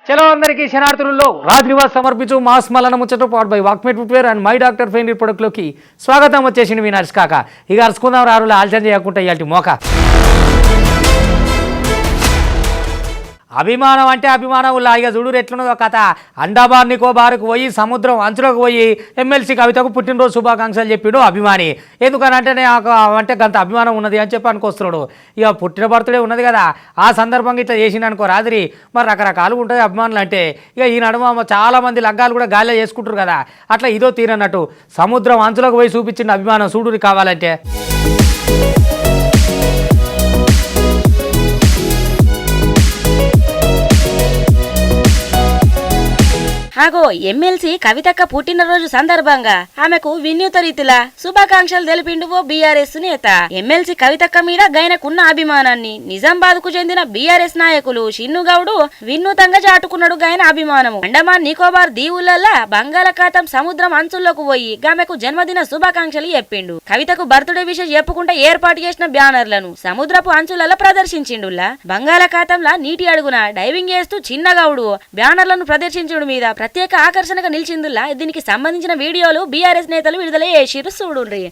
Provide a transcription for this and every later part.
చలో అందరికీ శనార్థులలో రాజ్నివాస్ సమర్పించు మాస్ మలన ముచ్చట పాట్ by Walkmate footwear and my doctor ఫెయిన్ ప్రొడక్ట్లోకి స్వాగతం వచ్చేసింది మీ నర్స్ కాక. ఇక అరుచుకుందాం రారులు ఆలోచన చేయకుండా ఇలాంటి మోక అభిమానం అంటే అభిమానం ఇక చూడు ఎట్లున్నదో కథ. అండమాన్ నికోబార్కు పోయి సముద్రం అంచులకు పోయి ఎమ్మెల్సీ కవితకు పుట్టినరోజు శుభాకాంక్షలు చెప్పాడు అభిమాని. ఎందుకనంటే అంటే గంత అభిమానం ఉన్నది అని చెప్పి అనుకొస్తున్నాడు. ఇక పుట్టిన బర్త్డే ఉన్నది కదా, ఆ సందర్భంగా ఇట్లా చేసిండు అనుకో రాత్రి. మరి రకరకాలుగా ఉంటుంది అభిమానులు అంటే. ఇక ఈ నడుమ చాలామంది లగ్గాలు కూడా గాలిలో చేసుకుంటారు కదా, అట్లా ఇదో తీరన్నట్టు సముద్రం అంచులకు పోయి చూపించిన అభిమానం చూడుని కావాలంటే. హాగో ఎమ్మెల్సీ కవితక్క పుట్టినరోజు సందర్భంగా ఆమెకు వినూత రీతిలా శుభాకాంక్షలు తెలిపిండు ఓ బీఆర్ఎస్ నేత. ఎమ్మెల్సీ కవితక్క మీద గైనకున్న అభిమానాన్ని నిజామాబాద్ కు చెందిన బీఆర్ఎస్ నాయకులు షిన్నుగౌడు వినూతంగా చాటుకున్నాడు గైన అభిమానము. అండమాన్ నికోబార్ దీవులల్లా బంగాళాఖాతం సముద్రం అంచుల్లోకి పోయి ఆమెకు జన్మదిన శుభాకాంక్షలు చెప్పిండు. కవితకు బర్త్డే విషయం చెప్పుకుంటే ఏర్పాటు చేసిన బ్యానర్లను సముద్రపు అంచులలో ప్రదర్శించిండులా. బంగాళాఖాతంలా నీటి అడుగున డైవింగ్ చేస్తూ చిన్నగౌడు బ్యానర్లను ప్రదర్శించడం మీద ప్రత్యేక ఆకర్షణగా నిలిచిందిలా. దీనికి సంబంధించిన వీడియోలు బీఆర్ఎస్ నేతలు విడుదల చేసిరు, చూడుండ్రి.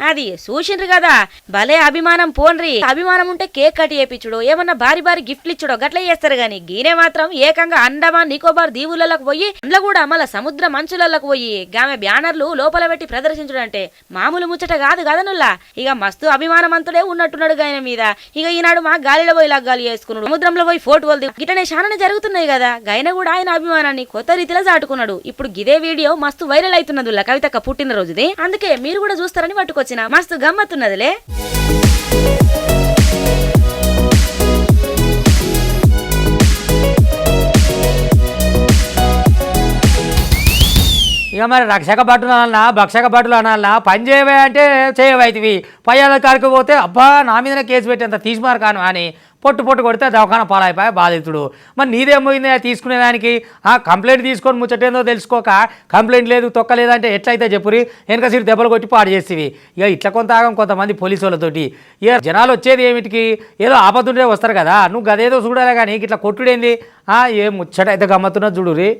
అది చూసిండ్రు కదా, భలే అభిమానం పోన్రి. అభిమానం ఉంటే కేక్ కట్టి చేపించుడో ఏమన్నా భారీ భారీ గిఫ్ట్లు ఇచ్చుడో గట్ల చేస్తారు గాని, గీనే మాత్రం ఏకంగా అండమాన్ నికోబార్ దీవులకు పోయి అందులో కూడా మళ్ళా సముద్ర మంచులకు పోయి గామె బ్యానర్లు లోపల పెట్టి ప్రదర్శించడం అంటే మామూలు ముచ్చట కాదు కదనుల్లా. ఇక మస్తు అభిమానమంతుడే ఉన్నట్టున్నాడు గాయన మీద. ఇక ఈనాడు మా గాలిలో పోయి లగ్గాలు చేసుకున్నాడు, సముద్రంలో పోయి ఫోటోలు గిటనే చాలానే జరుగుతున్నాయి కదా. గాయన కూడా ఆయన అభిమానాన్ని కొత్త రీతిలో చాటుకున్నాడు. ఇప్పుడు గిదే వీడియో మస్తు వైరల్ అవుతున్నది కవితక్క పుట్టినరోజుది. అందుకే మీరు కూడా చూస్తారని పట్టుకొచ్చిన మస్తు గమ్మత్తున్నదిలే. ఇక మరి రక్షక భటులు అనాలన్నా భక్షక భటులు అనాలన్నా పని చేయవే అంటే చేయవైతివి, పై అధికారికి పోతే అబ్బా నా మీదనే కేసు పెట్టేంత తీసుమారు కాను అని పొట్టు కొడితే దవాఖాన పాలైపోయి బాధితుడు. మరి నీదేమోయింది తీసుకునేదానికి? కంప్లైంట్ తీసుకొని ముచ్చటేందో తెలుసుకోక కంప్లైంట్ లేదు తొక్కలేదంటే ఎట్లయితే చెప్పురి వెనక సీటు దెబ్బలు కొట్టి పాడు చేసేవి. ఇక ఇట్లా కొంత ఆగం కొంతమంది పోలీసు వాళ్ళతోటి. ఇక జనాలు వచ్చేది ఏమిటికి, ఏదో ఆపదుంటే వస్తారు కదా, నువ్వు గదేదో చూడాలి కానీ ఇట్లా కొట్టుడేంది? ఏం ముచ్చట అయితే గమ్మతున్నది చూడురి.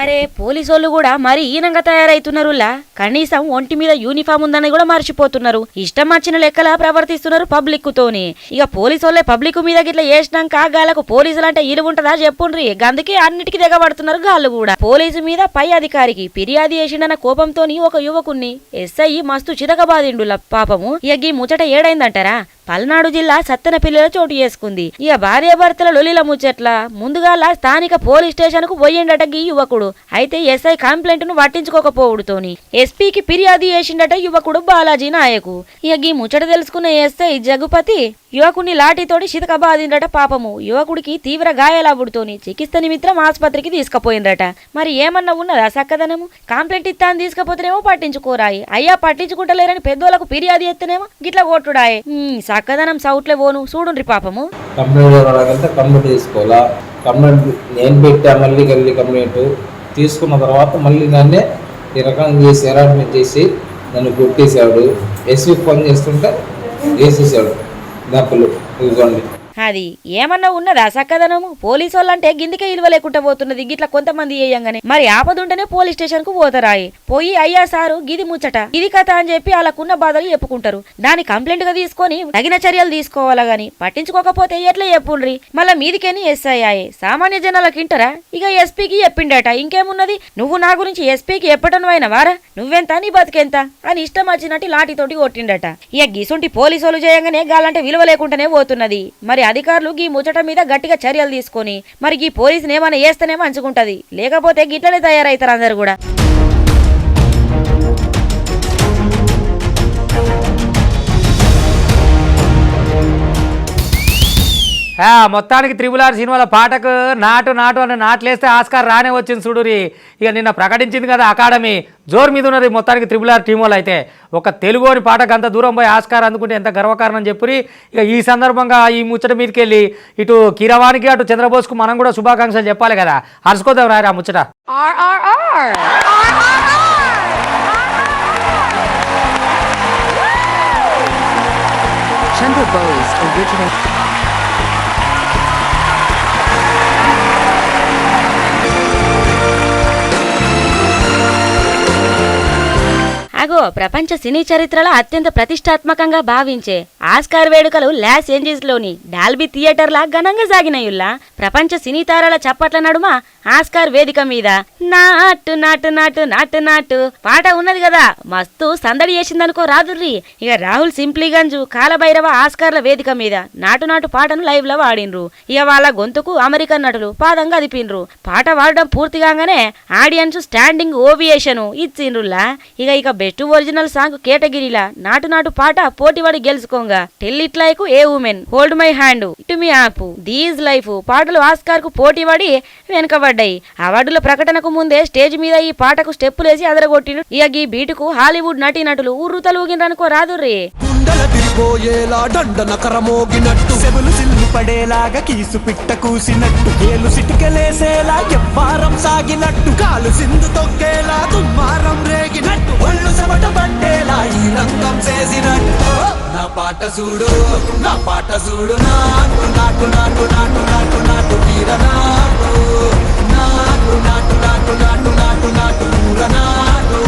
అరే పోలీసోళ్ళు కూడా మరి ఈనంగా తయారైతున్నారులా. కనీసం ఒంటి మీద యూనిఫామ్ ఉందని కూడా మర్చిపోతున్నారు. ఇష్టం వచ్చిన లెక్కలా ప్రవర్తిస్తున్నారు పబ్లిక్ తోని. ఇక పోలీసోళ్ళే పబ్లిక్ మీద గిట్లా వేసినాక గాలకు పోలీసులు అంటే ఇలుగుంటదా చెప్పుండ్రి. అందుకే అన్నిటికీ దిగబడుతున్నారు గాళ్ళు కూడా. పోలీసు మీద పై అధికారికి ఫిర్యాదు చేసిండన్న కోపంతోని ఒక యువకుణ్ణి ఎస్ఐ మస్తు చితకబాదిండులా పాపము. ఇక ఈ ముచ్చట ఏడైందంటారా? పల్నాడు జిల్లా సత్తెనపల్లిలో చోటు చేసుకుంది. ఇక భార్యాభర్తల లొలిల ముచ్చట్ల ముందుగాల స్థానిక పోలీస్ స్టేషన్ కు పోయిండట ఈ యువకుడు. అయితే ఎస్ఐ కంప్లైంట్ ను పట్టించుకోకపోవడంతోని ఎస్పీకి ఫిర్యాదు చేసిండట యువకుడు బాలాజీ నాయకు. ఇక ఈ ముచ్చట తెలుసుకున్న ఎస్ఐ జగుపతి యువకుడిని లాఠీతోటి చితకబాదిండట పాపము. యువకుడికి తీవ్ర గాయాలవుడుతోని చికిత్స నిమిత్తం ఆసుపత్రికి తీసుకుపోయిందట. మరి ఏమన్నా ఉన్నదా సక్కదనము? కంప్లైంట్ ఇస్తాను తీసుకపోతేనేమో పట్టించుకోరాయి, అయ్యా పట్టించుకుంటలేరని పెద్దోళ్ళకు ఫిర్యాదు ఎత్తనేమో గిట్లా కొట్టుడాయే. సక్కదనం సౌట్లే పోను చూడుండ్రి పాపము. కంప్లైంట్ తీసుకోవాలా? కంప్లైంట్ నేను పెట్టా, మళ్ళీ కంప్లైంట్ తీసుకున్న తర్వాత మళ్ళీ నన్నే ఈ రకంగా చేసి అరేంజ్మెంట్ చేసి నన్ను కొట్టేశాడు. ఎస్వి ఫోన్ చేస్తుంటే వేసేసాడు డబ్బులు ఇవ్వండి. అది ఏమన్నా ఉన్నదా సక్కదనము? పోలీసు వాళ్ళంటే గిందికే ఇలువ లేకుండా పోతున్నది గిట్లా కొంతమంది వేయంగానే. మరి ఆపదుంటేనే పోలీస్ స్టేషన్ కు పోతారాయి. పోయి అయ్యా సారు గిది ముచ్చట ఇది కథ అని చెప్పి వాళ్ళకున్న బాధలు చెప్పుకుంటారు. దాన్ని కంప్లైంట్ గా తీసుకొని తగిన చర్యలు తీసుకోవాలా గాని పట్టించుకోకపోతే ఎట్లా చెప్పుండ్రి. మళ్ళా మీదికేని ఎస్ఐ అయ్యాయి సామాన్య జనాలకు ఇంటరా? ఇక ఎస్పీకి చెప్పిండట. ఇంకేమున్నది, నువ్వు నా గురించి ఎస్పీకి చెప్పటం అయిన వారా, నువ్వెంత నీ బతికెంత అని ఇష్టం వచ్చినట్టు లాఠీతోటి కొట్టిండట. ఇక గిసుంటి పోలీసులు చేయంగానే గాలంటే విలువ లేకుండానే పోతున్నది. మరి అధికారులు ఈ ముచ్చట మీద గట్టిగా చర్యలు తీసుకొని మరి ఈ పోలీసుని ఏమైనా చేస్తేనేమో మంచుకుంటది, లేకపోతే గిట్లనే తయారైతారు అందరు కూడా. మొత్తానికి RRR సినిమాల పాటకు నాటు నాటు అని నాట్లేస్తే ఆస్కార్ రానే వచ్చింది చూడురి. ఇక నిన్న ప్రకటించింది కదా అకాడమీ, జోరు మీద ఉన్నది మొత్తానికి RRR టీం వాళ్ళు. అయితే ఒక తెలుగుని పాటకు అంత దూరం పోయి ఆస్కార్ అందుకుంటే ఎంత గర్వకారణం చెప్పురి. ఇక ఈ సందర్భంగా ఈ ముచ్చట మీదకి వెళ్ళి ఇటు కీరవానికి అటు చంద్రబోస్కు మనం కూడా శుభాకాంక్షలు చెప్పాలి కదా. అరుచుకోదాం రారా ముచ్చట. Chandrabose original. అగో ప్రపంచ సినీ చరిత్రలో అత్యంత ప్రతిష్టాత్మకంగా భావించే ఆస్కార్ వేడుకలు లాస్ ఏంజల్స్ లోని డాల్బీ థియేటర్లా ఘనంగా సాగినాయుల్లా. ప్రపంచ సినీ తారల చప్పట్ల నడుమ ఆస్కార్ వేదిక మీద నాటు నాటు నాటు నాటు నాటు పాట ఉన్నది కదా, మస్తు సందడి చేసిందనుకో రాదుర్రి. ఇక రాహుల్ సింప్లీగంజు కాలభైరవ ఆస్కార్ల వేదిక మీద నాటు నాటు పాటను లైవ్ లో వాడినరు. ఇక వాళ్ళ గొంతుకు అమెరికన్ నటులు పాదంగా అదిపిన్రు. పాట వాడడం పూర్తిగానే ఆడియన్స్ స్టాండింగ్ ఓవియేషన్ ఇచ్చిండ్రులా. ఇక బెస్ట్ ఒరిజినల్ సాంగ్ కేటగిరీలా నాటు నాటు పాట పోటీవాడి గెలుచుకోగా tell it like a woman, hold my hand, to me up, these life పాటలు ఆస్కార్ కు పోటీవాడి వెనుకబడ్డాయి. అవార్డుల ప్రకటనకు ముందే స్టేజ్ మీద ఈ పాటకు స్టెప్పులేసి అదరగొట్టిండు. ఇక ఈ బీటుకు హాలీవుడ్ నటీనటులు ఉర్రుతలు ఊగిననుకో రాదుర్రీ. తిరిపోయేలా దండన కరమోగినట్టు సెబులు సిల్లు పడేలాగా కీసు పిట్ట కూసినట్టు ఏలు సిటికలేసేలా ఎవ్వారం సాగినట్టు కాలు సింధు తొక్కేలా దుమ్మారం రేగినట్టు ఒళ్ళు చెమట పట్టేలా ఈ రంగం చేసినట్టు నా పాట చూడు నా పాట చూడు నాటు నాటు నాటు నాటు నాటు నాటు వీర నాటు నాటు నాటు నాటు నాటు నాటు నాటు పూర నాటు.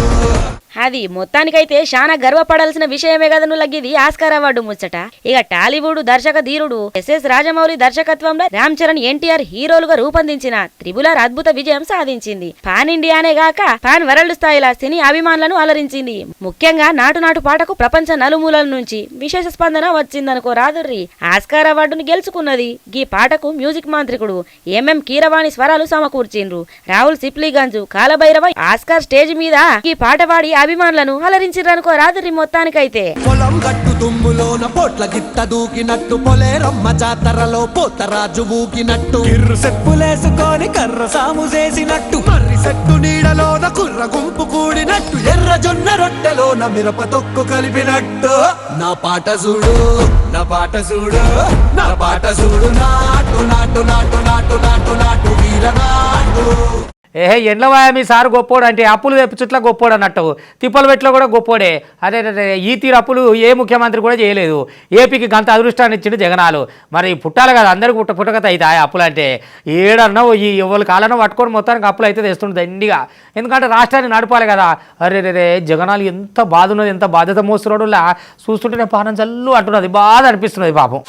అది మొత్తానికైతే చాలా గర్వపడాల్సిన విషయమే కదా నువ్వు ఆస్కార్ అవార్డు ముచ్చట. ఇక టాలీవుడ్ దర్శక ధీరుడు ఎస్ఎస్ రాజమౌళి దర్శకత్వంలో రామ్ చరణ్ ఎన్టీఆర్ హీరోలుగా రూపొందించిన RRR అద్భుత విజయం సాధించింది. పాన్ ఇండియానే గాక పాన్ వరల్డ్ స్థాయిలో సినీ అభిమానులను అలరించింది. ముఖ్యంగా నాటు నాటు పాటకు ప్రపంచ నలుమూలల నుంచి విశేష స్పందన వచ్చిందనుకో రాదుర్రి. ఆస్కార్ అవార్డును గెలుచుకున్నది ఈ పాటకు మ్యూజిక్ మాంత్రికుడు ఎంఎం కీరవాణి స్వరాలు సమకూర్చిండ్రు. రాహుల్ సిప్లీగంజు కాలభైరవ ఆస్కార్ స్టేజ్ మీద ఈ పాట వాడి అభిమానులను అలరించిరనుకో రాదురి. మొత్తానికైతే పొలం గట్టు తుమ్ములోన పోట్ల గిట్ట దూకినట్టు పొలేరమ్మ జాతరలో పోతరాజు ఊకినట్టు కిర్రు సెప్పులేసుకొని కర్ర సాము చేసినట్టు మర్రి సెట్టు నీడలోన కుర్ర గుంపు కూడినట్టు ఎర్ర జొన్న రొట్టెలోన మిరప తొక్కు కలిపినట్టు నా పాట చూడు నా పాట చూడు నా పాట చూడు నాటు నాటు నాటు నాటు నాటు నాటు వీర నాటు. ఎండ్లవాయ మీ సారు గొప్పోడు అంటే అప్పులు తెప్పించుట్లా గొప్పోడు అన్నట్టు, తిప్పలు పెట్లో కూడా గొప్పోడే. అదే ఈ తీరు అప్పులు ఏ ముఖ్యమంత్రి కూడా చేయలేదు. ఏపీకి గంత అదృష్టాన్ని ఇచ్చిండు జగనాలు. మరి పుట్టాలి కదా, అందరికి పుట్టకత అయితే ఆ అప్పులు అంటే ఏడన్నా ఈ ఎవరి కాలన్నా పట్టుకొని మొత్తానికి అప్పులు అయితే తెస్తుండే దండిగా. ఎందుకంటే రాష్ట్రాన్ని నడపాలి కదా. అరే జగనాలు ఎంత బాధ ఉన్నది, ఎంత బాధ్యత మోస్తున్నాడులా చూస్తుంటేనే పానం చల్లు అంటున్నది, బాధ అనిపిస్తున్నది పాపం.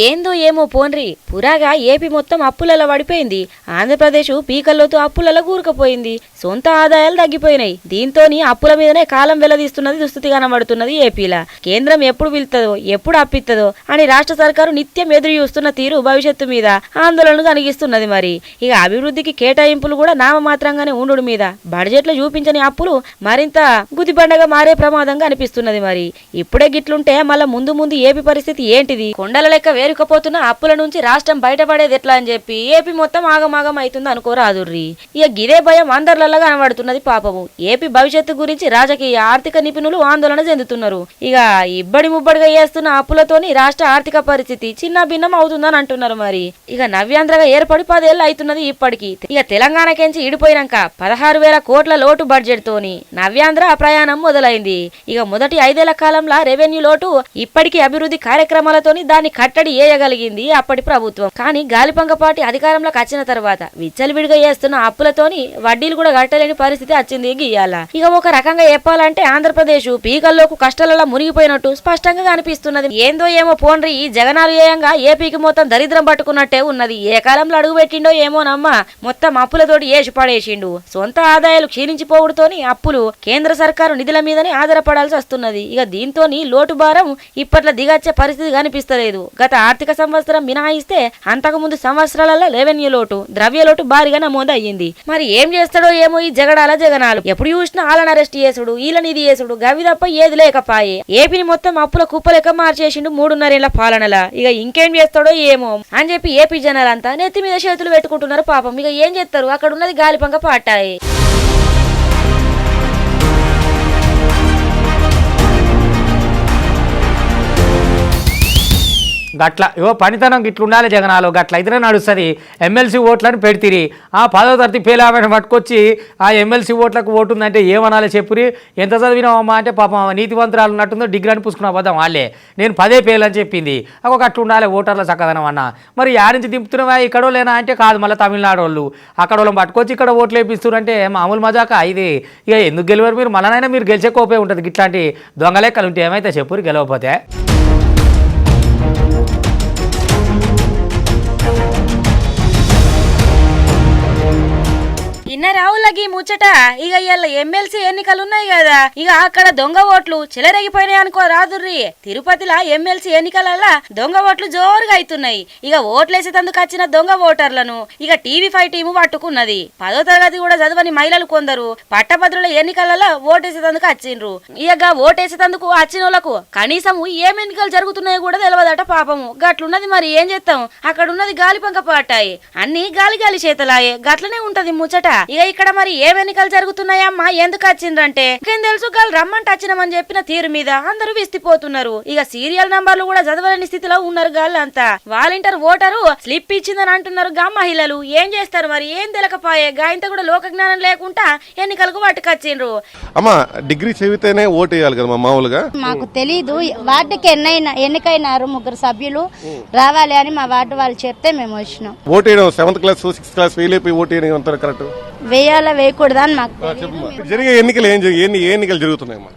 ఏందో ఏమో పోన్రి, పురాగా ఏపీ మొత్తం అప్పులలో పడిపోయింది. ఆంధ్రప్రదేశ్ పీకల్లోతో అప్పులలో కూరుకుపోయింది. సొంత ఆదాయాలు తగ్గిపోయినాయి. దీంతోని అప్పుల మీదనే కాలం వెల్లదీస్తున్నది దుస్థితి కనబడుతున్నది ఏపీలా. కేంద్రం ఎప్పుడు పిలుతుందో ఎప్పుడు అప్పిస్తుందో అని రాష్ట్ర సర్కారు నిత్యం ఎదురు చూస్తున్న తీరు భవిష్యత్తు మీద ఆందోళన కలిగిస్తున్నది. మరి ఇక అభివృద్ధికి కేటాయింపులు కూడా నామమాత్రంగానే ఉండు మీద బడ్జెట్ లో చూపించని అప్పులు మరింత గుదిబండగా మారే ప్రమాదం కనిపిస్తున్నది. మరి ఇప్పుడే గిట్లుంటే మళ్ళా ముందు ముందు ఏపీ పరిస్థితి ఏంటిది? కొండల లెక్క వేరుకపోతున్న అప్పుల నుంచి రాష్ట్రం బయటపడేది ఎట్లా అని చెప్పి ఏపీ మొత్తం ఆగమాగం అవుతుంది అనుకోరాదుర్రి. ఇక గిదే భయం అందరిలో కనబడుతున్నది పాపము. ఏపీ భవిష్యత్తు గురించి రాజకీయ ఆర్థిక నిపుణులు ఆందోళన చెందుతున్నారు. ఇక ఇబ్బడి ముబ్బడిగా చేస్తున్న అప్పులతోని రాష్ట్ర ఆర్థిక పరిస్థితి చిన్న భిన్నం అవుతుందని అంటున్నారు. మరి ఇక నవ్యాంధ్రగా ఏర్పడి 10 ఏళ్ళు అవుతున్నది ఇప్పటికి. ఇక తెలంగాణకెంచి ఇడిపోయినాక 16,000 కోట్ల లోటు బడ్జెట్ తోని నవ్యాంధ్ర ప్రయాణం మొదలైంది. ఇక మొదటి 5 ఏళ్ల కాలంలో రెవెన్యూ లోటు ఇప్పటికీ అభివృద్ధి కార్యక్రమాలతోని దాన్ని కట్టడి చేయగలిగింది అప్పటి ప్రభుత్వం. కానీ గాలిపంకపాటి అధికారంలోకి వచ్చిన తర్వాత విచ్చలవిడిగా చేస్తున్న అప్పులతోని వడ్డీలు కూడా కట్టలేని పరిస్థితి వచ్చింది గీయాల. ఇక ఒక రకంగా చెప్పాలంటే ఆంధ్రప్రదేశ్ పీకల్లోకి కష్టాలలో మునిగిపోయినట్టు స్పష్టంగా కనిపిస్తున్నది. ఏందో ఏమో పోన్రి, ఈ జగనాలు ఏయంగా ఏపీకి మొత్తం దరిద్రం పట్టుకున్నట్టే ఉన్నది. ఏ కాలంలో అడుగు పెట్టిండో ఏమోనమ్మా, మొత్తం అప్పులతోటి ఏసి పడేసిండు. సొంత ఆదాయాలు క్షీణించిపోవడంతోని అప్పులు కేంద్ర సర్కారు నిధుల మీదనే ఆధారపడాల్సి వస్తున్నది. ఇక దీంతోని లోటు భారం ఇప్పట్లో దిగచ్చే పరిస్థితి కనిపిస్తలేదు. గత ఆర్థిక సంవత్సరం మినహాయిస్తే అంతకుముందు సంవత్సరాలలో రెవెన్యూ లోటు ద్రవ్య లోటు భారీగా నమోదయ్యింది. మరి ఏం చేస్తాడో ఏమో ఈ జగనాలు ఎప్పుడు చూసినా వాళ్ళని అరెస్ట్ చేసుడు వీళ్ళని ఇది చేసుడు గవి తప్ప ఏది లేకపాయే. ఏపీని మొత్తం అప్పుల కుప్పలెక్క మార్చేసిండు 3.5 ఏళ్ల పాలనలా. ఇక ఇంకేం చేస్తాడో ఏమో అని చెప్పి ఏపీ జనాలంతా నెత్తి మీద చేతులు పెట్టుకుంటున్నారు పాపం. ఇక ఏం చేస్తారు, అక్కడ ఉన్నది గాలిపంక పాటాయి. గట్ల ఇవో పనితనం గిట్ల ఉండాలి జగనాలు, గట్ల ఇద్దరే నడుస్తుంది. ఎమ్మెల్సీ ఓట్లను పెడితిరి, ఆ 10వ తరగతి ఫెయిల్ ఆమెను పట్టుకొచ్చి ఆ ఎమ్మెల్సీ ఓట్లకు ఓటు ఉందంటే ఏమనాలి చెప్పురి. ఎంత చదివినావమ్మా అంటే పాపం నీతివంతురాలు ఉన్నట్టుందో డిగ్రీ అని పుసుకున్నా పోదాం వాళ్ళే. నేను 10 ఫెయిల్ అని చెప్పింది. ఒక అట్లా ఉండాలి ఓటర్ల చక్కదనం అన్న. మరి యా నుంచి దింపుతున్నావా ఇక్కడో లేనా అంటే కాదు, మళ్ళీ తమిళనాడు వాళ్ళు అక్కడ వాళ్ళని పట్టుకొచ్చి ఇక్కడ ఓట్లు వేపిస్తున్నారంటే మామూలు మజాకా ఇది. ఇక ఎందుకు గెలవరు మీరు, మళ్ళనైనా మీరు గెలిచే కోపే ఉంటుంది. ఇట్లాంటి దొంగ లెక్కలు ఉంటే ఏమైతే చెప్పురు గెలవకపోతే. రావులకి ముచ్చట. ఇక ఇలా ఎమ్మెల్సీ ఎన్నికలు ఉన్నాయి కదా, ఇక అక్కడ దొంగ ఓట్లు చెలరేగిపోయినాయి అనుకో రాదుర్రి. తిరుపతిలో ఎమ్మెల్సీ ఎన్నికలలో దొంగ ఓట్లు జోరుగా అవుతున్నాయి. ఇక ఓట్లేసేందుకు వచ్చిన దొంగ ఓటర్లను ఇక TV5 టీము పట్టుకున్నది. 10వ తరగతి కూడా చదవని మహిళలు కొందరు పట్టభద్రుల ఎన్నికలలో ఓటేసేందుకు వచ్చిండ్రు. ఇక ఓటేసేందుకు వచ్చిన వాళ్ళకు కనీసం ఏం ఎన్నికలు జరుగుతున్నాయో కూడా తెలియదట పాపము. గట్లున్నది. మరి ఏం చేస్తాం, అక్కడ ఉన్నది గాలిపంక పాటాయి, అన్ని గాలి గాలి చేతలాయే. గట్లనే ఉంటది ముచ్చట. ఇక ఇక్కడ మరి ఏం ఎన్నికలు జరుగుతున్నాయమ్మా ఎందుకు వచ్చిండ్రంటే ఇంకేం తెలుసు, గాలు రమ్మంటే వచ్చినామని చెప్పిన తీరు మీద అందరూ విస్తిపోతున్నారు. ఇక సీరియల్ నంబర్లు కూడా చదవలేని స్థితిలో ఉన్నారు గాళ్ళంతా. వాలంటీర్ ఓటరు స్లిప్ ఇచ్చిందని అంటున్నారు గా మహిళలు. ఏం చేస్తారు మరి, ఏం తెలకపోయే గాయంత కూడా లోక జ్ఞానం లేకుండా ఎన్నికలకు పట్టుకొచ్చిండ్రు. అమ్మా డిగ్రీ చదివితేనే ఓటు వేయాలి కదా మామూలుగా? మాకు తెలీదు. వార్డుకి ఎన్నికైనారు 3 సభ్యులు రావాలి అని మా వార్డు వాళ్ళు చెప్తే మేము వచ్చినాం. ఓటు వేయడం 7th class 6th class వేయలేపి vote వేయడం అంటారు కరెక్ట్? వేయాలా వేయకూడదా అని మాకు జరిగే ఎన్నికలు ఏ ఎన్నికలు జరుగుతున్నాయమ్మా?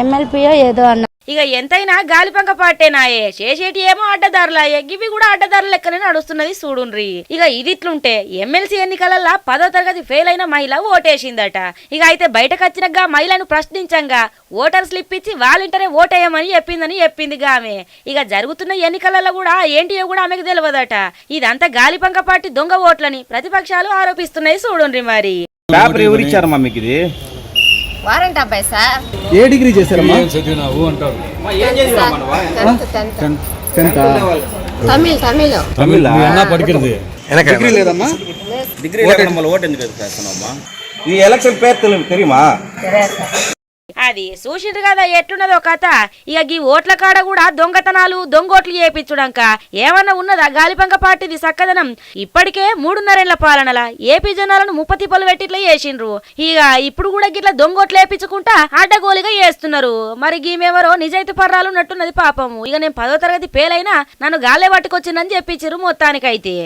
ఎమ్మెల్పీయో ఏదో అన్న. ఇక ఎంతైనా గాలిపంక పాటేనాయే, చేసేటి ఏమో అడ్డదారులాయే. గివి కూడా అడ్డదారుల లెక్కనే నడుస్తున్నది చూడుండ్రి. ఇక ఇది ఇట్లుంటే ఎమ్మెల్సీ ఎన్నికలలో 10వ తరగతి ఫెయిల్ అయిన మహిళ ఓటేసిందట. ఇక అయితే బయటకు వచ్చినగా మహిళను ప్రశ్నించంగా ఓటర్ స్లిప్ ఇచ్చి వాలంటీరే ఓటేయమని చెప్పింది ఆమె. ఇక జరుగుతున్న ఎన్నికలలో కూడా ఏంటియో కూడా ఆమెకు తెలియదట. ఇదంతా గాలిపంక పార్టీ దొంగ ఓట్లని ప్రతిపక్షాలు ఆరోపిస్తున్నాయి చూడుండ్రి. మరి పేపర్ ఎవరు ఇచ్చారమ్మా మీకు ఇది? వారంట్ అబ్బాయి సార్. ఏ డిగ్రీ చేశారమ్మా? చదివినావు అంటారు. తమిళ పడికింది. డిగ్రీ లేదమ్మా? డిగ్రీ లేదమ్మా, ఓటు ఎందుకు వేస్తున్నామ్మా? ఈ ఎలక్షన్ పేరు తెలియమా? అది చూసిండ్రు కదా ఎట్లున్నదో కథ. ఇక ఈ ఓట్ల కాడ కూడా దొంగతనాలు దొంగోట్లు చేయించడాక ఏమన్నా ఉన్నదా గాలిపంక పార్టీది సక్కదనం? ఇప్పటికే 3.5 ఏళ్ల పాలనల ఏపీ జనాలను ముప్పతిప్పలు పెట్టిట్లా చేసిండ్రు. ఇక ఇప్పుడు కూడా గిట్లా దొంగోట్లు వేయించుకుంటా అడ్డగోలిగా చేస్తున్నారు. మరి గీమెవరో నిజాయితీ పర్రాలు ఉన్నట్టున్నది పాపము. ఇక నేను 10వ తరగతి ఫెయిల్ అయినా నన్ను గాల్లే పట్టుకొచ్చిందని చెప్పించారు మొత్తానికైతే.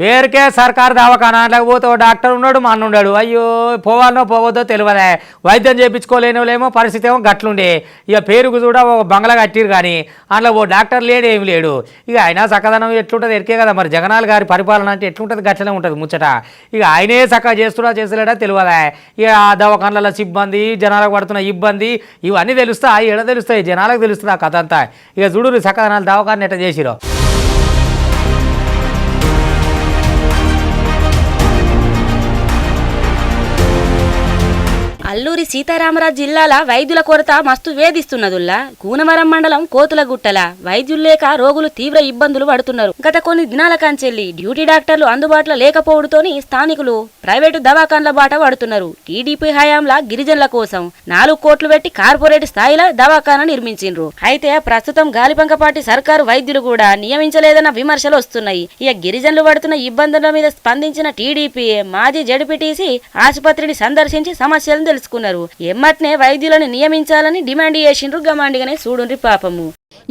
పేరుకే సర్కారు దవాఖానా, లేకపోతే ఓ డాక్టర్ ఉన్నాడు మా అన్న ఉన్నాడు. అయ్యో పోవాలనో పోవద్దో తెలియదే. వైద్యం చేయించుకోలేని వాళ్ళేమో పరిస్థితి ఏమో గట్లుండే. ఇక పేరుకు కూడా ఒక బంగ్లా కట్టిరు కానీ అందులో ఓ డాక్టర్ లేడు ఏమి లేడు. ఇక అయినా చక్కదనం ఎట్లుంటుంది ఎరికే కదా. మరి జగనాల్ గారి పరిపాలన అంటే ఎట్లుంటుంది, గట్లనే ఉంటుంది ముచ్చట. ఇక ఆయనే చక్కగా చేస్తలేడా తెలియదా. ఇక ఆ దవాఖానల సిబ్బంది, జనాలకు పడుతున్న ఇబ్బంది ఇవన్నీ తెలుస్తాయి. ఎడ తెలుస్తాయి, జనాలకు తెలుస్తుంది ఆ కథ అంతా. ఇక చూడు చక్కదనాలు దవాఖాన ఎట్ట చేసిరో. అల్లూరి సీతారామరాజు జిల్లాల వైద్యుల కొరత మస్తు వేధిస్తున్నదుల్లా. కూనమరం మండలం కోతులగుట్టల వైద్యులు లేక రోగులు తీవ్ర ఇబ్బందులు పడుతున్నారు. గత కొన్ని దినాల కంచెల్లి డ్యూటీ డాక్టర్లు అందుబాటులో లేకపోవడంతోని స్థానికులు ప్రైవేటు దవాఖాన్ల బాట పడుతున్నారు. టీడీపీ హయాంలా గిరిజనుల కోసం 4 కోట్లు పెట్టి కార్పొరేట్ స్థాయిలో దవాఖానా నిర్మించిండ్రు. అయితే ప్రస్తుతం గాలిపంక పార్టీ సర్కారు వైద్యులు కూడా నియమించలేదన్న విమర్శలు వస్తున్నాయి. ఇక గిరిజనులు పడుతున్న ఇబ్బందుల మీద స్పందించిన టీడీపీ మాజీ జడ్పీటీసీ ఆసుపత్రిని సందర్శించి సమస్యలను తెలుసుకున్నారు. ఎమ్మట్నే వైద్యులను నియమించాలని డిమాండ్ చేసిండ్రు. గమాండిగానే చూడుండ్రి పాపము.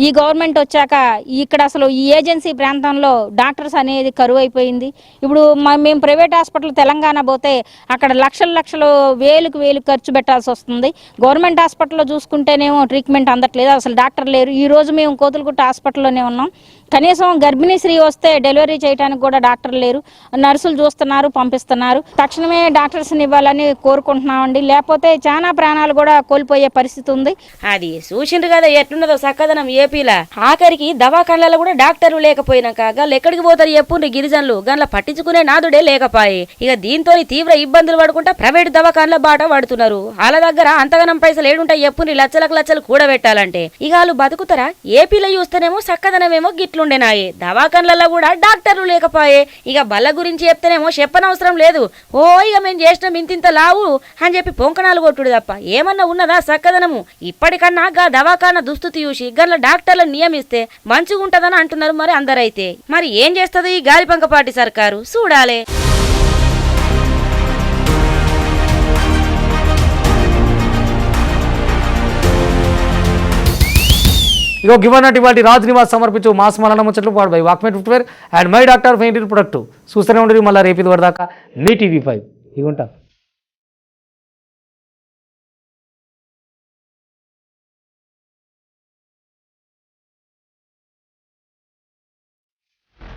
ఈ గవర్నమెంట్ వచ్చాక ఇక్కడ అసలు ఈ ఏజెన్సీ ప్రాంతంలో డాక్టర్స్ అనేది కరువు అయిపోయింది. ఇప్పుడు మేము ప్రైవేట్ హాస్పిటల్ తెలంగాణ పోతే అక్కడ లక్షలు వేలు ఖర్చు పెట్టాల్సి వస్తుంది. గవర్నమెంట్ హాస్పిటల్లో చూసుకుంటేనేమో ట్రీట్మెంట్ అందట్లేదు, అసలు డాక్టర్ లేరు. ఈ రోజు మేము కోతులగుట్ట హాస్పిటల్లోనే ఉన్నాం. కనీసం గర్భిణీ స్త్రీ వస్తే డెలివరీ చేయడానికి కూడా డాక్టర్ లేరు. నర్సులు చూస్తున్నారు, పంపిస్తున్నారు. తక్షణమే డాక్టర్స్ని ఇవ్వాలని కోరుకుంటున్నామండి, లేకపోతే చాలా ప్రాణాలు కూడా కోల్పోయే పరిస్థితి ఉంది. అది చూసిండ్రు కదా ఎట్లున్నదో చక్కదనం ఏపీలా. ఆఖరికి దవాఖాన్లలో కూడా డాక్టర్లు లేకపోయినాక గళ్ళు ఎక్కడికి పోతారు చెప్పుండ్రి గిరిజనులు. గన్ల పట్టించుకునే నాదుడే లేకపాయే. ఇక దీంతో తీవ్ర ఇబ్బందులు పడుకుంటా ప్రైవేట్ దవాఖాన్ల బాట పడుతున్నారు. వాళ్ళ దగ్గర అంతగనం పైసలు ఏడుంటాయి చెప్పుండ్రి, లక్షలు కూడబెట్టాలంటే. ఇక వాళ్ళు బతుకుతారా? ఏపీలో చూస్తేనేమో చక్కదనమేమో గిట్లుండేనాయే. దవాఖాన్లలో కూడా డాక్టర్లు లేకపాయే. ఇక బల్ల గురించి చెప్తేనేమో చెప్పనవసరం లేదు. ఓ ఇక మేము చేసినాం ఇంతింత లావు అని చెప్పి పొంకనాలు కొట్టుడు తప్ప ఏమన్నా ఉన్నదా చక్కదనము? ఇప్పటికన్నా గా దవాఖాన దుస్థితి చూసి గన్ల డాక్టర్లను నియమిస్తే మంచిగుంటదని అంటున్నారు మరి అందరైతే. మరి ఏం చేస్తుంది ఈ గాలిపంకపాటి సర్కారు చూడాలే. ఇగో గివన్నట్టు ఇవాళ రాజ్ నివాస్ సమర్పించు మాస్ మలన ముచ్చట్లు పాడు by Walkmate footwear and my doctor ఫెయింటిన్ ప్రొడక్ట్. చూస్తూనే ఉండరు మళ్ళీ రేపు ఇది వరదాకా మీ TV5 ఇగుంటా.